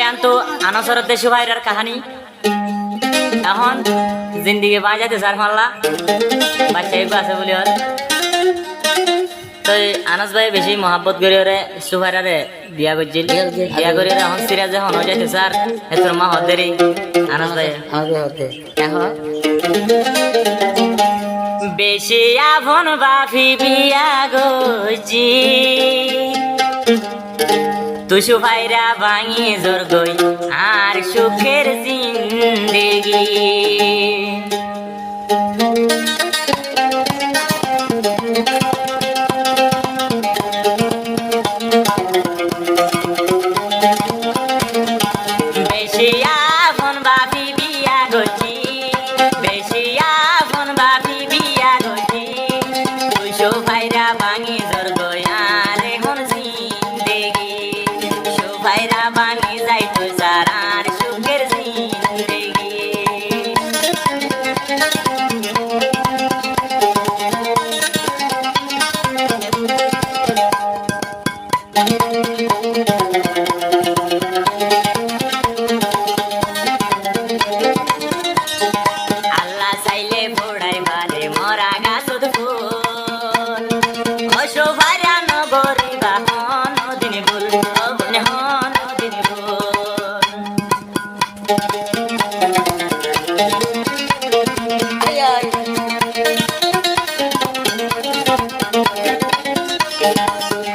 আনতো আনসরতে সুভাইরার কাহানি এখন জিন্দিগি বাজাতে সার মাল্লা বাচ্চা একটু আছে বলি ওর তো আনাস ভাই বেশি মহাব্বত করে ওরে সুভাইরারে বিয়া করছিল বিয়া করে এখন সিরাজ এখন হয়ে যাইতে স্যার এতোর মা হদেরই আনাস ভাই এখন বেশি আভন বাফি বিয়া গজি তুসু ভাইরা ভাঙি জোর গই আর সুখের জিন্দেগি বেশি আভন বাফি বিয়া গজি বেশি আভন বাফি বিয়া গজি তুসু ভাইরা ভাঙি জোর গই আর এখন জিন্দেগি ভাইরা বাঙি যাইতো সারার সুখের জিন্দেগি আল্লাহ চাইলে ফোড়াই বারে মরা গাছত ফুল অশো ভাইরা নগরী বা দিন ভুল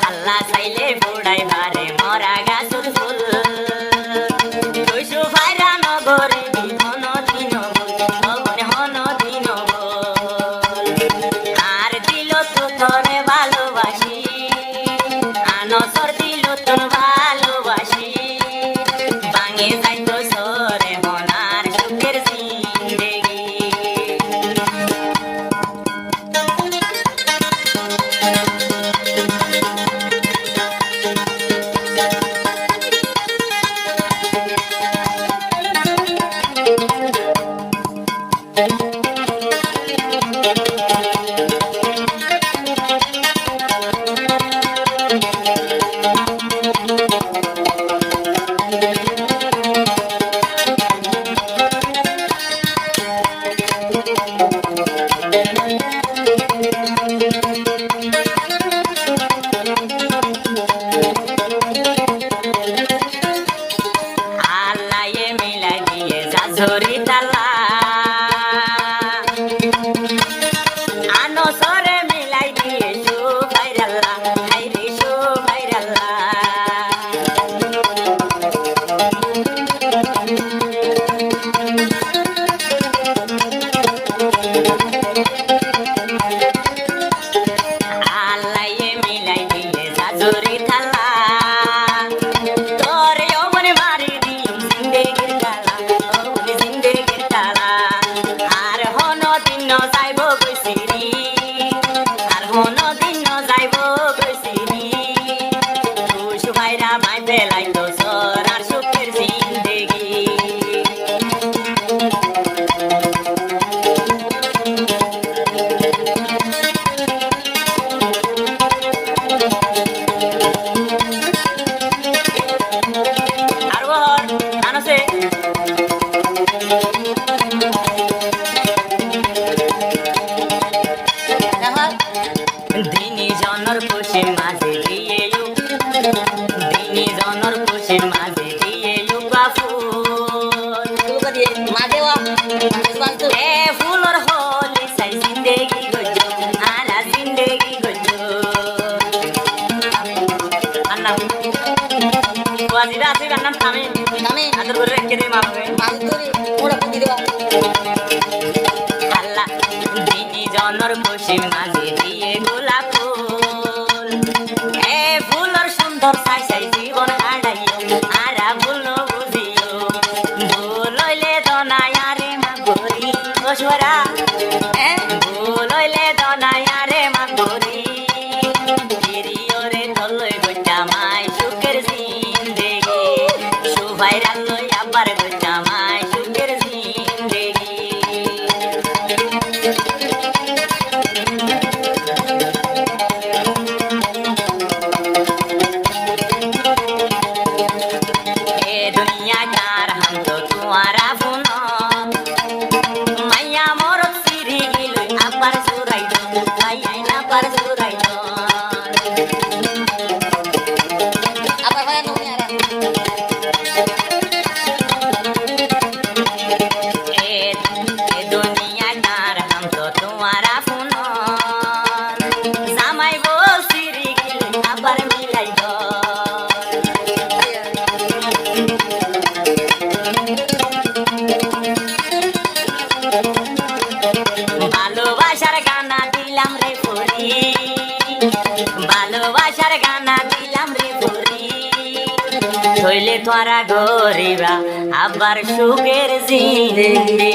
আল্লাহ চাইলে বুড়াই ভারে মরা গাছুর ফুল তুইসু ভাইরা নগরে হন দিন হন দিন আর দিল তো তোরে ভালোবাসি আনসর দিল তোর ভালোবাসি বাঙে যাইতো সরে মনার সুখের জিন্দেগি ঝরি তালা আনসরে মিলাই দিয়ে সুভাইরাল্লা হাইরে সুভাইরাল্লা আল্লাহে মিলাই দিয়ে ঝরি তালা তোর যৌবন মারি দিম জিন্দেগির তালা আর হন দিন যাইব গৈছিরি আর হন দিন যাইব গৈছিরি তুসু ভাইরা মাই পেলাই তো সর আর সুখের জিন্দেগি আর বহর আনসে দিনী জনর খুশির মাঝে দিয়ে দিনী জনর খুশির মাঝে দিয়ে ফুলর হলি সাই জিন্দেগি গজো আলা জিন্দেগি গজো আন্না ওয়াজিরা আছে গান্নাম থামে থামে আদর করে রেখে দে মামে মালতরি ওরা পুতি দেবা আল্লাহ দিনী জনর খুশির মাঝে দিয়ে গোলাপ ফুল ফুলর সুন্দর সাই সাই জীবন কাটাইও আরা ভুল ন বুঝিও ভুল হইলে দনায়ারে মাগরি ওসরা ভুল হইলে দনায়ারে মাগরি হিরিয়রে দলই গইটা মাই সুখের জিন্দেগি সুভাইরা লই আবার গইটা মাই সুখের জিন্দেগি ঘুমাইব সিঁড়ি গিলে আবার মিলাইব ভালোবাসার গানা দিলাম রে পরি ভালোবাসার গানা দিলাম রে পরি হইলে তোরা গরিবা আবার সুখের জিন্দেগি